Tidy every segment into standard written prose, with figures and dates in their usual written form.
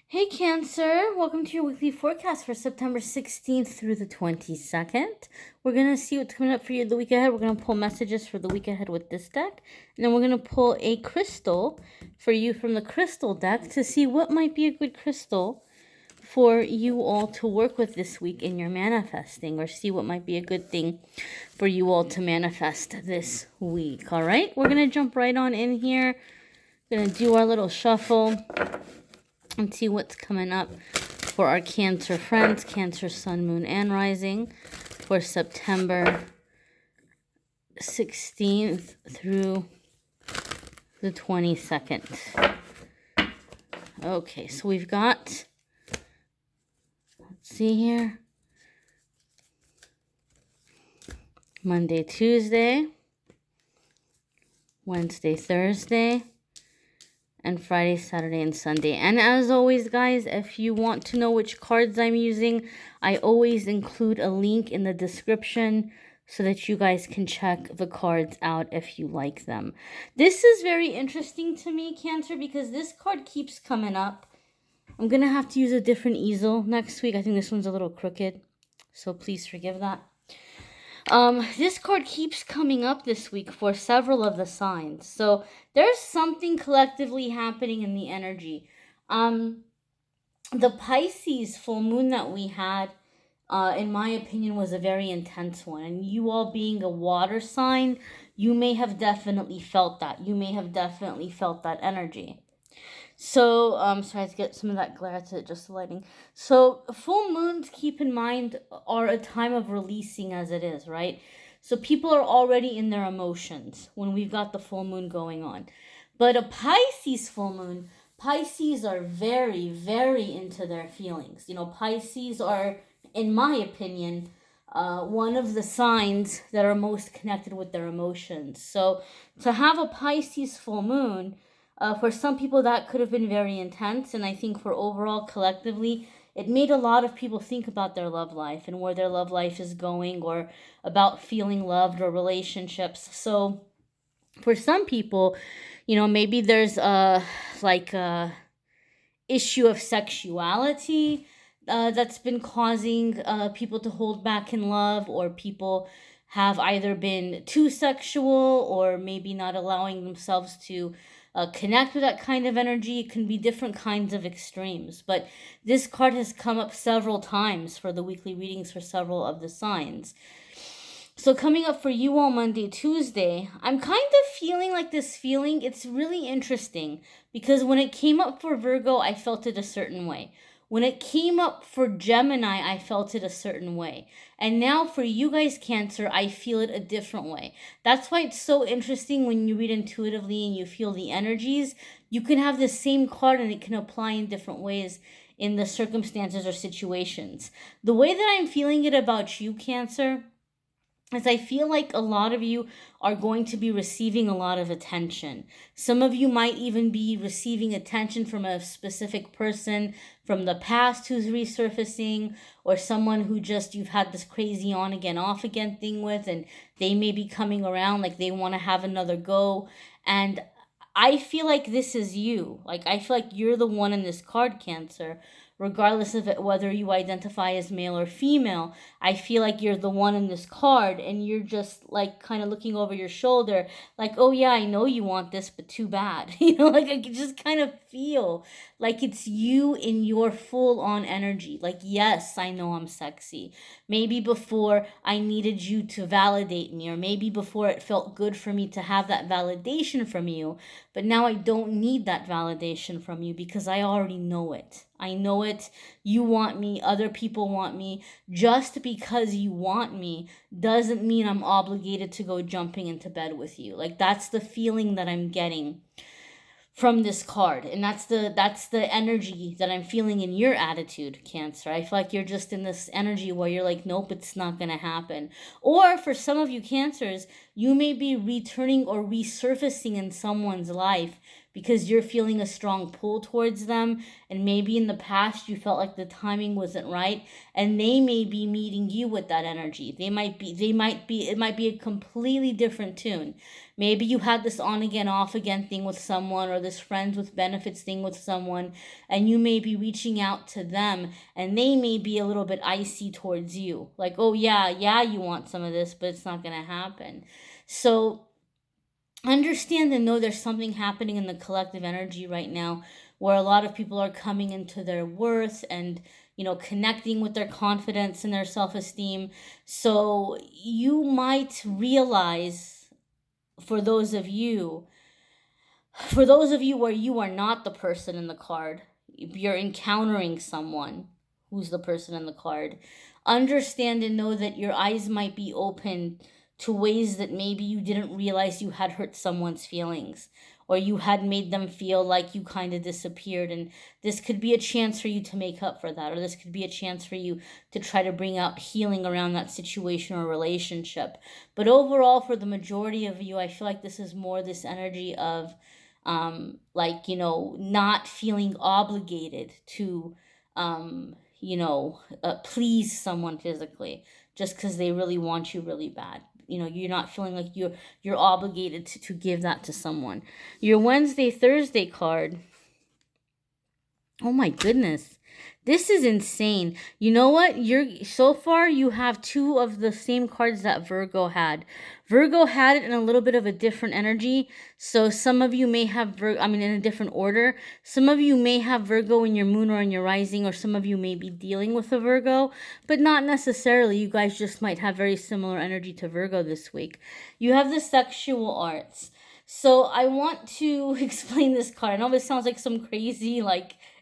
Hey Cancer, welcome to your weekly forecast for September 16th through the 22nd. We're going to see what's coming up for you the week ahead. We're going to pull messages for the week ahead with this deck. And then we're going to pull a crystal for you from the crystal deck to see what might be a good crystal for you all to work with this week in your manifesting, or see what might be a good thing for you all to manifest this week. All right, we're going to jump right on in here. We're going to do our little shuffle and see what's coming up for our Cancer friends, Cancer, Sun, Moon, and Rising for September 16th through the 22nd. Okay, so we've got, let's see here, Monday, Tuesday, Wednesday, Thursday, and Friday, Saturday, and Sunday. And as always, guys, if you want to know which cards I'm using, I always include a link in the description so that you guys can check the cards out if you like them. This is very interesting to me, Cancer, because this card keeps coming up. I'm going to have to use a different easel next week. I think this one's a little crooked, so please forgive that. This card keeps coming up this week for several of the signs. So there's something collectively happening in the energy. The Pisces full moon that we had, in my opinion, was a very intense one. And you all being a water sign, you may have definitely felt that. You may have definitely felt that energy. So, sorry, I have to get some of that glare to just the lighting. So, full moons, keep in mind, are a time of releasing as it is, right? So, people are already in their emotions when we've got the full moon going on. But a Pisces full moon, Pisces are very, very into their feelings. You know, Pisces are, in my opinion, one of the signs that are most connected with their emotions. So, to have a Pisces full moon, for some people, that could have been very intense, and I think for overall, collectively, it made a lot of people think about their love life and where their love life is going, or about feeling loved or relationships. So for some people, you know, maybe there's a issue of sexuality that's been causing people to hold back in love, or people have either been too sexual or maybe not allowing themselves to connect with that kind of energy. It can be different kinds of extremes. But this card has come up several times for the weekly readings for several of the signs. So coming up for you all Monday, Tuesday, I'm kind of feeling like this feeling. It's really interesting because when it came up for Virgo, I felt it a certain way. When it came up for Gemini, I felt it a certain way. And now for you guys, Cancer, I feel it a different way. That's why it's so interesting when you read intuitively and you feel the energies. You can have the same card and it can apply in different ways in the circumstances or situations. The way that I'm feeling it about you, Cancer, is I feel like a lot of you are going to be receiving a lot of attention. Some of you might even be receiving attention from a specific person from the past who's resurfacing, or someone who just you've had this crazy on again, off again thing with, and they may be coming around like they want to have another go. And I feel like this is you. Like, I feel like you're the one in this card, Cancer. Regardless of it, whether you identify as male or female, I feel like you're the one in this card, and you're just like kind of looking over your shoulder like, oh yeah, I know you want this, but too bad. You know, like I can just kind of feel like it's you in your full on energy. Like, yes, I know I'm sexy. Maybe before I needed you to validate me, or maybe before it felt good for me to have that validation from you, but now I don't need that validation from you because I already know it. I know it. You want me. Other people want me. Just because you want me doesn't mean I'm obligated to go jumping into bed with you. Like, that's the feeling that I'm getting from this card. And that's the energy that I'm feeling in your attitude, Cancer. I feel like you're just in this energy where you're like, nope, it's not going to happen. Or for some of you Cancers, you may be returning or resurfacing in someone's life because you're feeling a strong pull towards them. And maybe in the past you felt like the timing wasn't right, and they may be meeting you with that energy. It might be a completely different tune. Maybe you had this on again, off again thing with someone, or this friends with benefits thing with someone, and you may be reaching out to them, and they may be a little bit icy towards you. Like, oh yeah, you want some of this, but it's not going to happen. So understand and know there's something happening in the collective energy right now where a lot of people are coming into their worth and, connecting with their confidence and their self-esteem. So you might realize, for those of you where you are not the person in the card, you're encountering someone who's the person in the card, understand and know that your eyes might be open to ways that maybe you didn't realize you had hurt someone's feelings, or you had made them feel like you kind of disappeared. And this could be a chance for you to make up for that, or this could be a chance for you to try to bring out healing around that situation or relationship. But overall, for the majority of you, I feel like this is more this energy of not feeling obligated to please someone physically just because they really want you really bad. You're not feeling like you're obligated to give that to someone. Your Wednesday, Thursday card. Oh my goodness. This is insane. You know what? So far you have two of the same cards that Virgo had. Virgo had it in a little bit of a different energy. So some of you may have in a different order. Some of you may have Virgo in your moon or in your rising, or some of you may be dealing with a Virgo, but not necessarily. You guys just might have very similar energy to Virgo this week. You have the sexual arts. So I want to explain this card. I know this sounds like some crazy,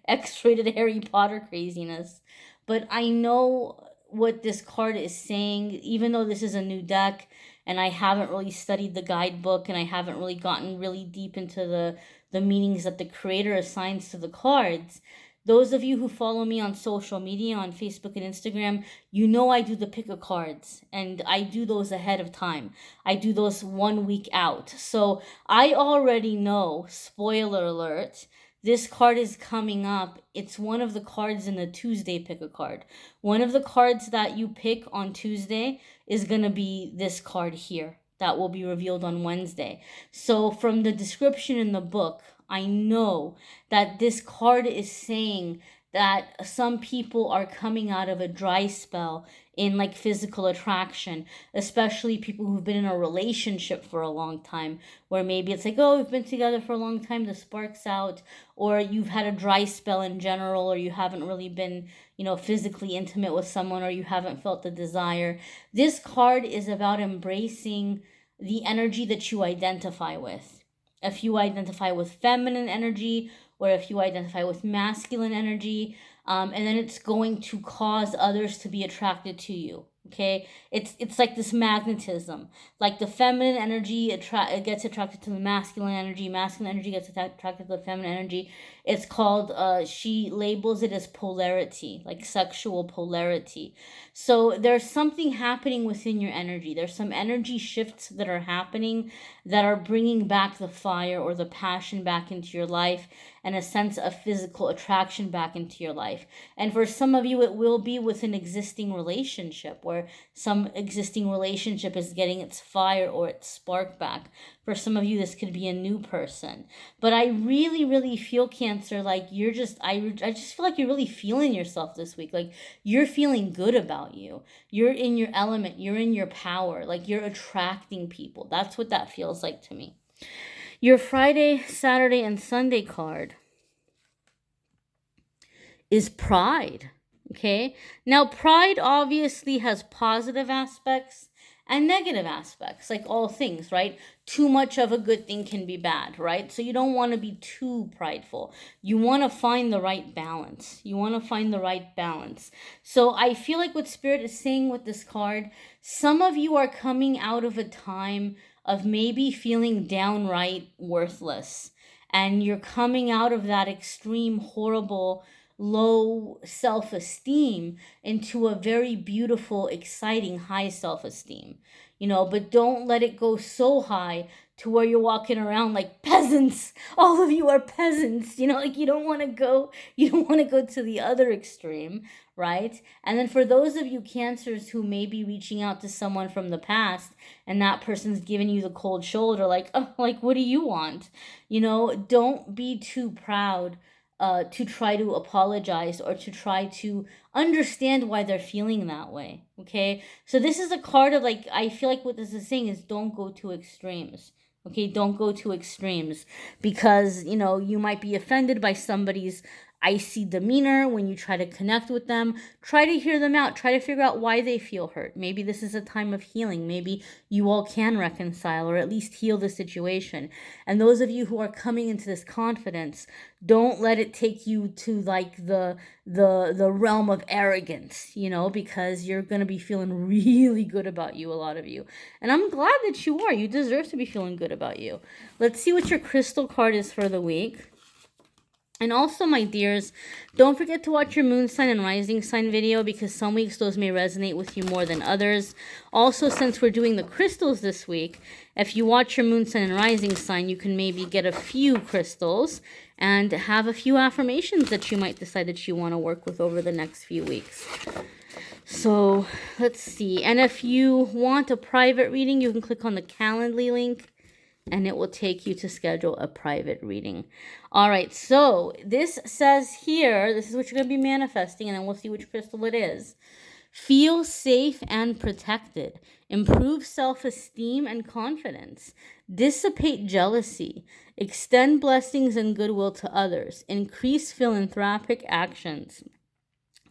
X-rated Harry Potter craziness, but I know what this card is saying, even though this is a new deck and I haven't really studied the guidebook and I haven't really gotten really deep into the meanings that the creator assigns to the cards. Those of you who follow me on social media, on Facebook and Instagram, I do the pick of cards, and I do those ahead of time. I do those 1 week out. So I already know, spoiler alert, this card is coming up. It's one of the cards in the Tuesday pick a card. One of the cards that you pick on Tuesday is going to be this card here that will be revealed on Wednesday. So from the description in the book, I know that this card is saying that some people are coming out of a dry spell in physical attraction, especially people who've been in a relationship for a long time, where maybe it's like, oh, we've been together for a long time, the spark's out, or you've had a dry spell in general, or you haven't really been, physically intimate with someone, or you haven't felt the desire. This card is about embracing the energy that you identify with. If you identify with feminine energy, or if you identify with masculine energy, and then it's going to cause others to be attracted to you. Okay, it's like this magnetism. Like the feminine energy gets attracted to the masculine energy. Masculine energy gets attracted to the feminine energy. It's called, she labels it as polarity, like sexual polarity. So there's something happening within your energy. There's some energy shifts that are happening that are bringing back the fire or the passion back into your life, and a sense of physical attraction back into your life. And for some of you, it will be with an existing relationship, where some existing relationship is getting its fire or its spark back. For some of you, this could be a new person. But I really, really feel, Cancer, like I just feel like you're really feeling yourself this week. Like you're feeling good about you. You're in your element. You're in your power. Like you're attracting people. That's what that feels like to me. Your Friday, Saturday, and Sunday card is pride. Okay? Now, pride obviously has positive aspects and negative aspects, like all things, right? Too much of a good thing can be bad, right? So you don't want to be too prideful. You want to find the right balance. So I feel like what Spirit is saying with this card, some of you are coming out of a time of maybe feeling downright worthless, and you're coming out of that extreme, horrible, low self-esteem into a very beautiful, exciting, high self-esteem. But don't let it go so high to where you're walking around like peasants. All of you are peasants. Like you don't want to go to the other extreme, right? And then for those of you Cancers who may be reaching out to someone from the past and that person's giving you the cold shoulder, like, oh, like, what do you want? Don't be too proud to try to apologize or to try to understand why they're feeling that way. Okay, so this is a card of, like, I feel like what this is saying is don't go to extremes. Okay, don't go to extremes, because you might be offended by somebody's icy demeanor when you try to connect with them. Try to hear them out. Try to figure out why they feel hurt. Maybe this is a time of healing. Maybe you all can reconcile or at least heal the situation. And those of you who are coming into this confidence, don't let it take you to like the realm of arrogance, because you're going to be feeling really good about you, a lot of you. And I'm glad that you are. You deserve to be feeling good about you. Let's see what your crystal card is for the week. And also, my dears, don't forget to watch your moon sign and rising sign video, because some weeks those may resonate with you more than others. Also, since we're doing the crystals this week, if you watch your moon sign and rising sign, you can maybe get a few crystals and have a few affirmations that you might decide that you want to work with over the next few weeks. So, let's see. And if you want a private reading, you can click on the Calendly link, and it will take you to schedule a private reading. All right, so this says here, this is what you're going to be manifesting, and then we'll see which crystal it is. Feel safe and protected. Improve self-esteem and confidence. Dissipate jealousy. Extend blessings and goodwill to others. Increase philanthropic actions.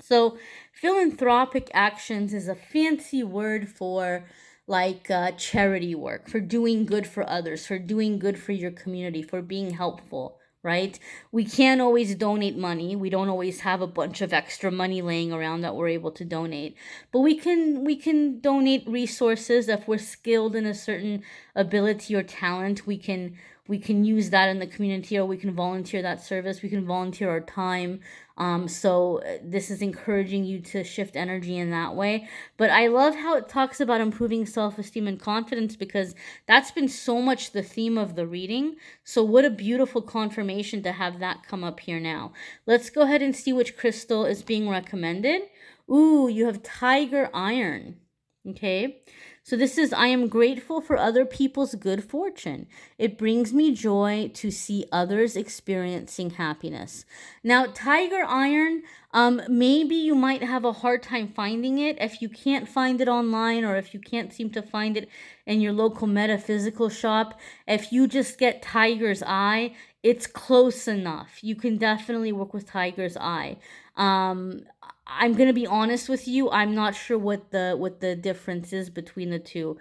So philanthropic actions is a fancy word for like charity work, for doing good for others, for doing good for your community, for being helpful, right? We can't always donate money. We don't always have a bunch of extra money laying around that we're able to donate. But we can donate resources. If we're skilled in a certain ability or talent, we can use that in the community, or we can volunteer that service. We can volunteer our time. So this is encouraging you to shift energy in that way. But I love how it talks about improving self-esteem and confidence, because that's been so much the theme of the reading. So what a beautiful confirmation to have that come up here now. Let's go ahead and see which crystal is being recommended. Ooh, you have tiger iron. Okay. So this is, I am grateful for other people's good fortune. It brings me joy to see others experiencing happiness. Now, tiger iron, maybe you might have a hard time finding it. If you can't find it online, or if you can't seem to find it in your local metaphysical shop, if you just get tiger's eye, it's close enough. You can definitely work with tiger's eye. I'm gonna be honest with you. I'm not sure what the difference is between the two,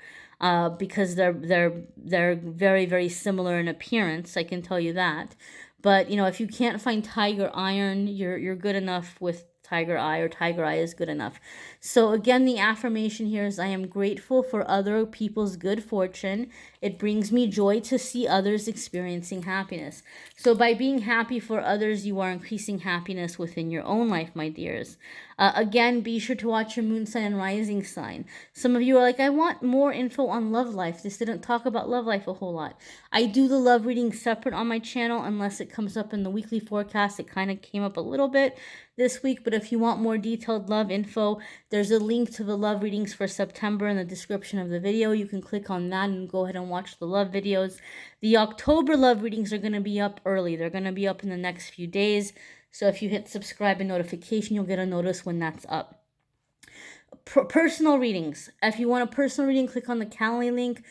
because they're very, very similar in appearance. I can tell you that. But if you can't find tiger iron, you're good enough with tiger eye, or tiger eye is good enough. So again, the affirmation here is, I am grateful for other people's good fortune. It brings me joy to see others experiencing happiness. So by being happy for others, you are increasing happiness within your own life, my dears. Again, be sure to watch your moon sign and rising sign. Some of you are like, I want more info on love life. This didn't talk about love life a whole lot. I do the love reading separate on my channel, unless it comes up in the weekly forecast. It kind of came up a little bit this week, but if you want more detailed love info, there's a link to the love readings for September in the description of the video. You can click on that and go ahead and watch the love videos. The October love readings are going to be up early. They're going to be up in the next few days. So if you hit subscribe and notification, you'll get a notice when that's up. Personal readings. If you want a personal reading, click on the Calendly link.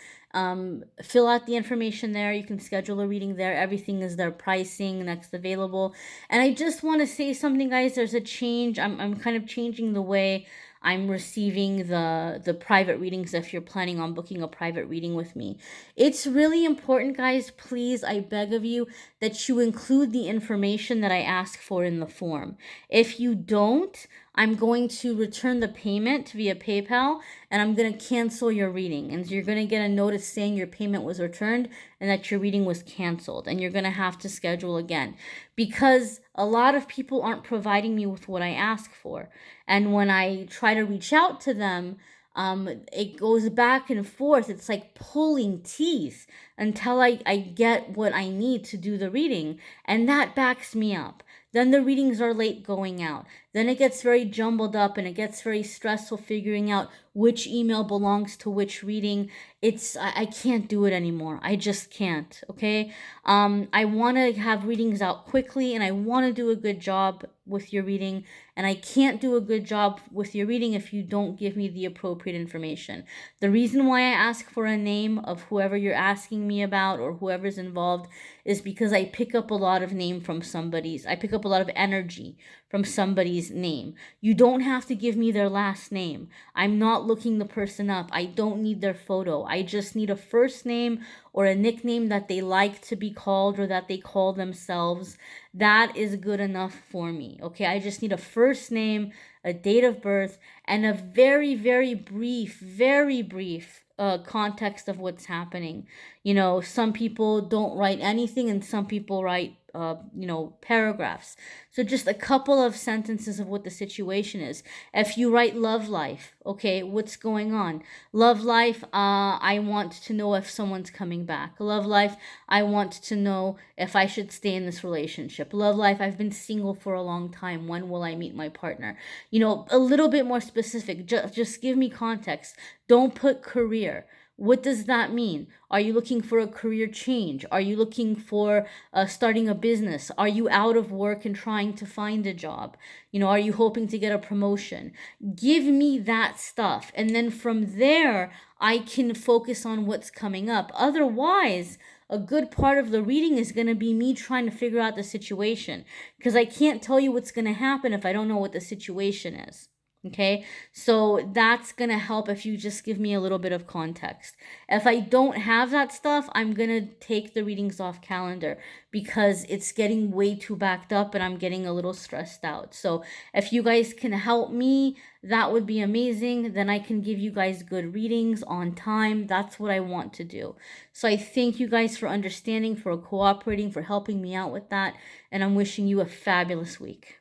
Fill out the information there. You can schedule a reading there. Everything is there, pricing, next available. And I just want to say something, guys. There's a change. I'm kind of changing the way I'm receiving the private readings if you're planning on booking a private reading with me. It's really important, guys. Please, I beg of you that you include the information that I ask for in the form. If you don't, I'm going to return the payment via PayPal, and I'm going to cancel your reading. And you're going to get a notice saying your payment was returned and that your reading was canceled. And you're going to have to schedule again, because a lot of people aren't providing me with what I ask for. And when I try to reach out to them, It goes back and forth. It's like pulling teeth until I get what I need to do the reading, and that backs me up. Then the readings are late going out. Then it gets very jumbled up and it gets very stressful figuring out which email belongs to which reading. I can't do it anymore. I just can't. Okay. I want to have readings out quickly and I want to do a good job with your reading, and I can't do a good job with your reading if you don't give me the appropriate information. The reason why I ask for a name of whoever you're asking me about or whoever's involved is because I pick up a lot of name from I pick up a lot of energy from somebody's name. You don't have to give me their last name. I'm not looking the person up. I don't need their photo. I just need a first name or a nickname that they like to be called or that they call themselves. That is good enough for me. Okay, I just need a first name, a date of birth, and a very, very brief context of what's happening. Some people don't write anything and some people write paragraphs. So just a couple of sentences of what the situation is. If you write love life, okay, what's going on? Love life, I want to know if someone's coming back. Love life, I want to know if I should stay in this relationship. Love life, I've been single for a long time. When will I meet my partner? A little bit more specific. Just give me context. Don't put career. What does that mean? Are you looking for a career change? Are you looking for starting a business? Are you out of work and trying to find a job? Are you hoping to get a promotion? Give me that stuff. And then from there, I can focus on what's coming up. Otherwise, a good part of the reading is going to be me trying to figure out the situation, because I can't tell you what's going to happen if I don't know what the situation is. Okay, so that's gonna help if you just give me a little bit of context. If I don't have that stuff, I'm gonna take the readings off calendar because it's getting way too backed up and I'm getting a little stressed out. So if you guys can help me, that would be amazing. Then I can give you guys good readings on time. That's what I want to do. So I thank you guys for understanding, for cooperating, for helping me out with that, and I'm wishing you a fabulous week.